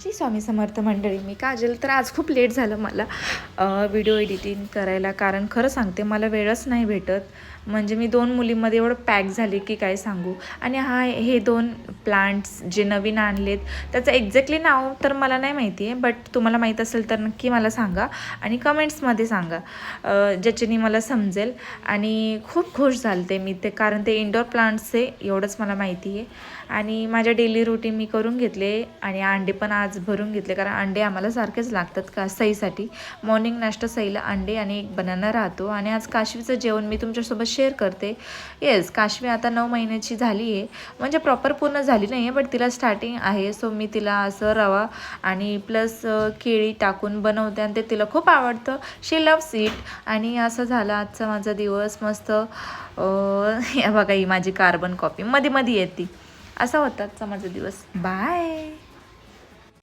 श्री स्वामी समर्थ मंडळी, मी काजल. तर आज खूप लेट झालं मला व्हिडिओ एडिटिंग करायला, कारण खरं सांगते मला वेळच नाही भेटत. म्हणजे मी 2 मुलींमध्ये एवढं पॅक झाले की काय सांगू. आणि हे 2 प्लांट्स जे नवीन आणलेत त्याचं एक्झॅक्टली नाव तर मला नाही माहिती आहे, बट तुम्हाला माहीत असेल तर नक्की मला सांगा आणि कमेंट्समध्ये सांगा, ज्याच्याने मला समजेल. आणि खूप खुश झाले मी ते, कारण ते इंडोर प्लांट्सचे एवढंच मला माहिती आहे. आणि माझ्या डेली रुटीन मी करून घेतले आणि अंडे पण आज भरून घेतले, कारण अंडे आम्हाला सारखेच लागतात का सईसाठी. मॉर्निंग नाश्ता सईला अंडे आणि एक बनाना राहतो. आणि आज काशवीचं जेवण मी तुमच्यासोबत शेअर करते. येस, काशवी आता 9 महिन्याची झाली आहे, म्हणजे प्रॉपर पूर्ण झाली नाही आहे, बट तिला स्टार्टिंग आहे. सो मी तिला असं रवा आणि प्लस केळी टाकून बनवते आणि ते तिला खूप आवडतं. शी लव्स इट. आणि असं झालं आजचा माझा दिवस मस्त. हे बघा, ही माझी कार्बन कॉपी मध्ये मध्ये येते. असा होता आजचा माझा दिवस. बाय.